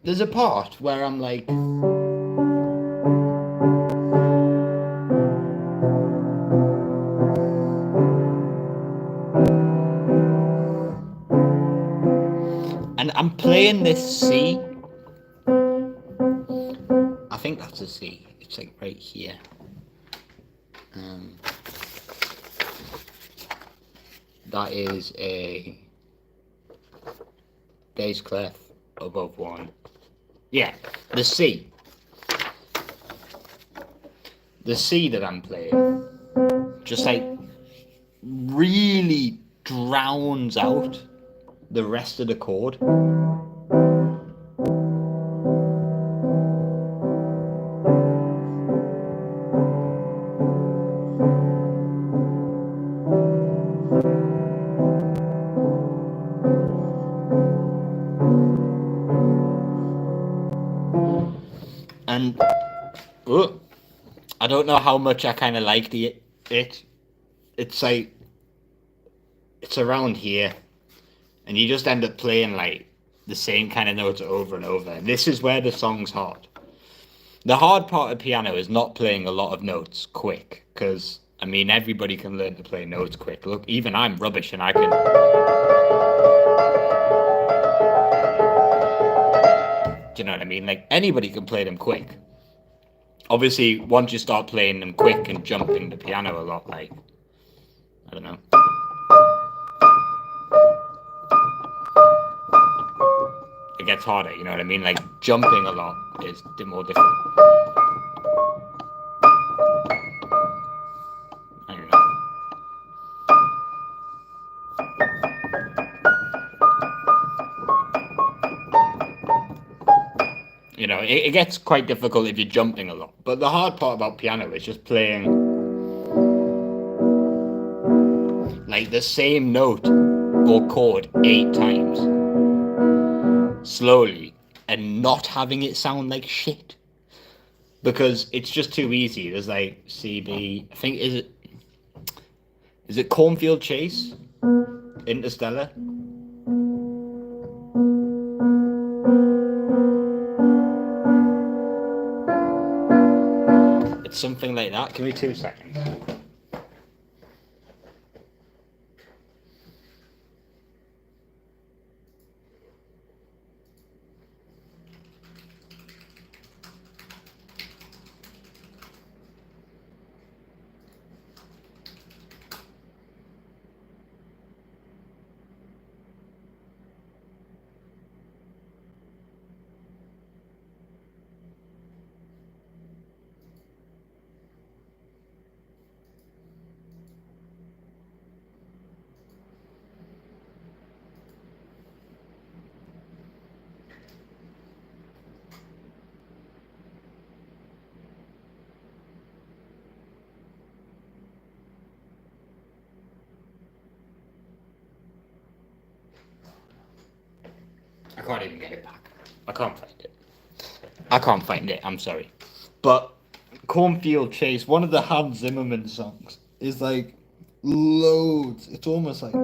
there's a part where I'm like, and I'm playing this C. I think that's a C. It's like right here. That is a bass clef above one. Yeah, the C. The C that I'm playing just like really drowns out the rest of the chord. And I don't know how much I kind of like it. It's like it's around here, and you just end up playing like the same kind of notes over and over. And this is where the song's hard. The hard part of piano is not playing a lot of notes quick, because I mean everybody can learn to play notes quick. Look, even I'm rubbish, and I can. Do you know what I mean? Like anybody can play them quick. Obviously, once you start playing them quick and jumping the piano a lot, like I don't know. It gets harder, you know what I mean? Like jumping a lot is more difficult. I don't know. You know, it gets quite difficult if you're jumping a lot. But the hard part about piano is just playing like the same note or chord 8 times slowly and not having it sound like shit. Because it's just too easy. There's like C, B, I think is it Cornfield Chase? Interstellar? It's something like that. Give me 2 seconds. I can't even get it back. I can't find it. I can't find it. I'm sorry. But Cornfield Chase, one of the Hans Zimmerman songs, is like loads. It's almost like.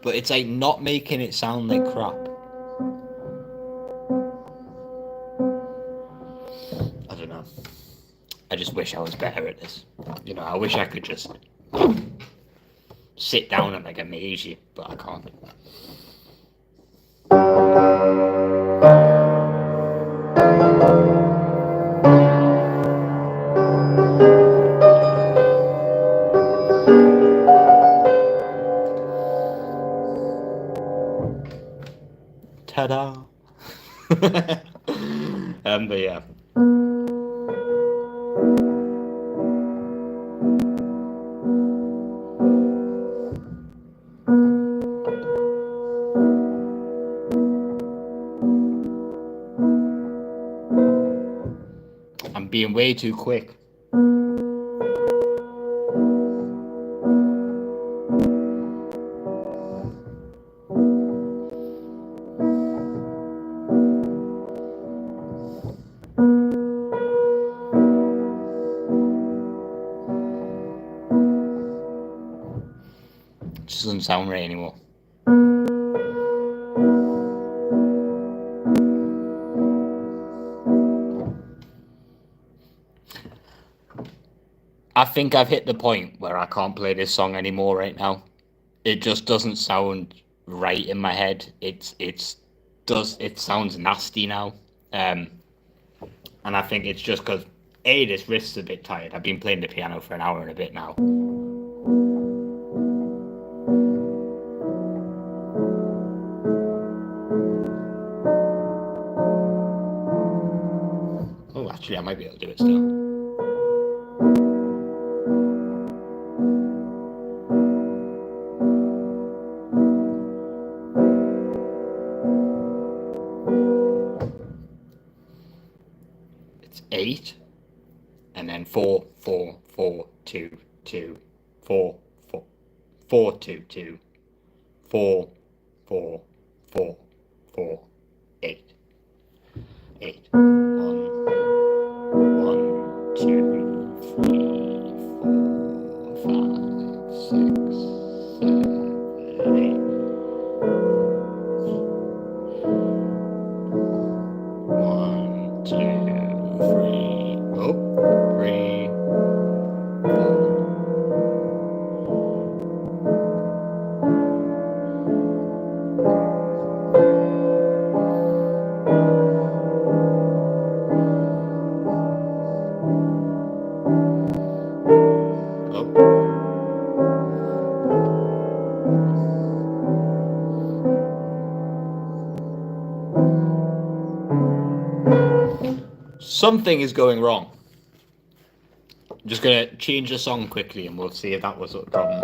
But it's like not making it sound like crap. I don't know. I just wish I was better at this. You know, I wish I could just sit down and like amaze you, but I can't. Ta-da! But yeah. I'm being way too quick. It just doesn't sound right anymore. I think I've hit the point where I can't play this song anymore right now. It just doesn't sound right in my head. It sounds nasty now. And I think it's just because this wrist's a bit tired. I've been playing the piano for an hour and a bit now. Oh, actually, I might be able to do it still. It's 8, and then 4, 4, 4, 2, 2, 4, 4, 4, 2, 2, 4, 4, 4, 4, 8. 8. 1, 2, 3, 4, 5, 6, 7, 8. 1, 2, 3. Oh, 3, 4. Something is going wrong. I'm just gonna change the song quickly and we'll see if that was a problem.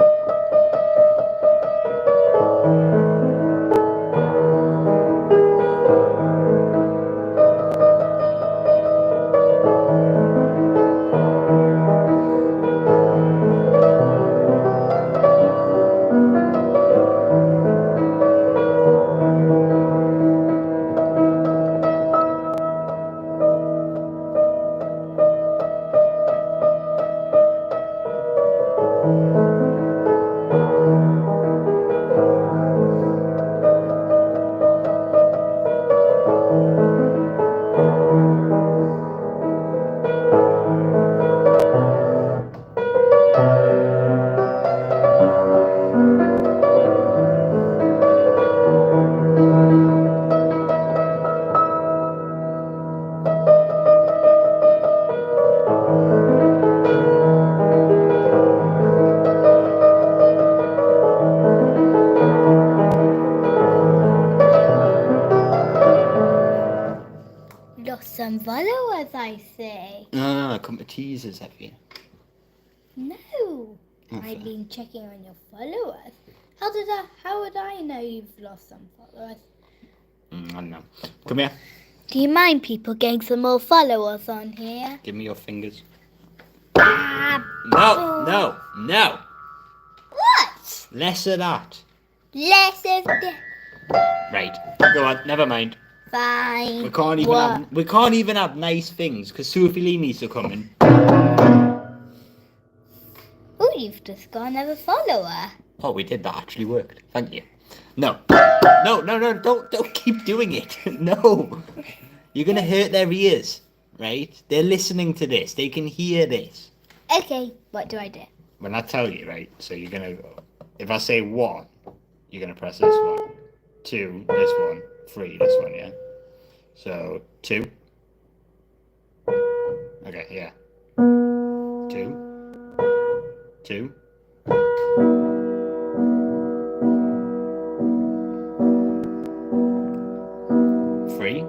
Lost some followers, I say. Ah, come to teasers, have you? No. Okay. I've been checking on your followers. How would I know you've lost some followers? I don't know. Come here. Do you mind people getting some more followers on here? Give me your fingers. Ah, No. what? Less of that. Less of the... Right. Go on. Never mind. Fine. We can't even have nice things because Sophie Lee needs to come in. Oh, you've just got another follower. Oh, we did. That actually worked. Thank you. No. Don't keep doing it. No. You're gonna hurt their ears, right? They're listening to this. They can hear this. Okay, what do I do? When I tell you, right? So you're gonna go. If I say 1, you're gonna press this one. 2, this one. 3, this one. Yeah. So 2. Okay. Yeah. 2. 2. 3.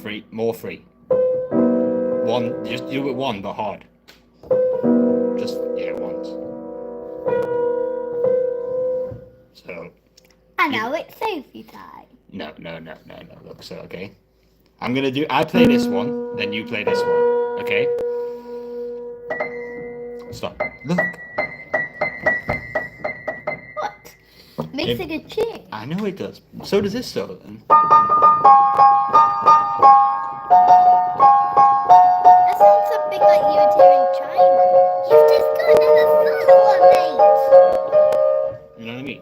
3. More 3. 1. Just do it 1, but hard. Just once. So. And now it's Sophie time. No. Look, so okay. I play this one, then you play this one. Okay? Stop. Look. What? Makes a good tune. I know it does. So does this though. That sounds something like you would hear in China. You've just got another follower, mate. You know what I mean?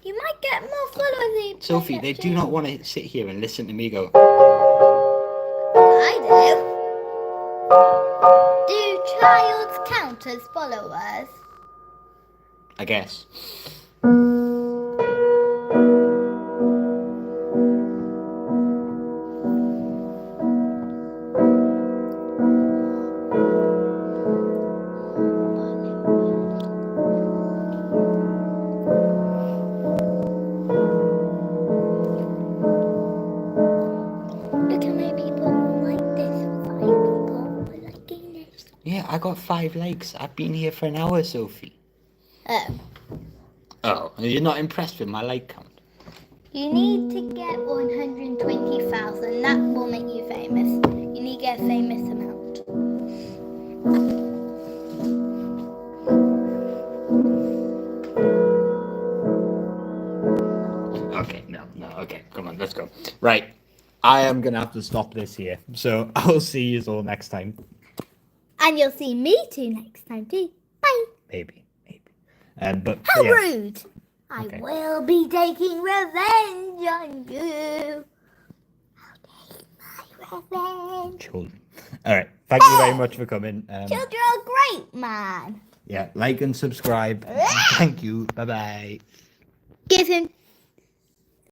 You might get more followers than you play Sophie, that they do tune. not want to sit here and listen to me go. I do. Do childs count as followers? I guess. Look how many people like this. 5 people are liking this. Yeah, I got 5 likes. I've been here for an hour, Sophie. Oh. Oh, you're not impressed with my like count? You need to get 120,000. That will make you famous. You need to get a famous amount. Okay, no, okay, come on, let's go. Right, I am gonna have to stop this here. So I'll see you all next time. And you'll see me too next time too. Bye. Maybe. But How yeah. rude. Okay. I will be taking revenge on you. I'll take my revenge. Children. All right. Thank you very much for coming. Children are great, man. Yeah, like and subscribe. Thank you. Bye bye. Give him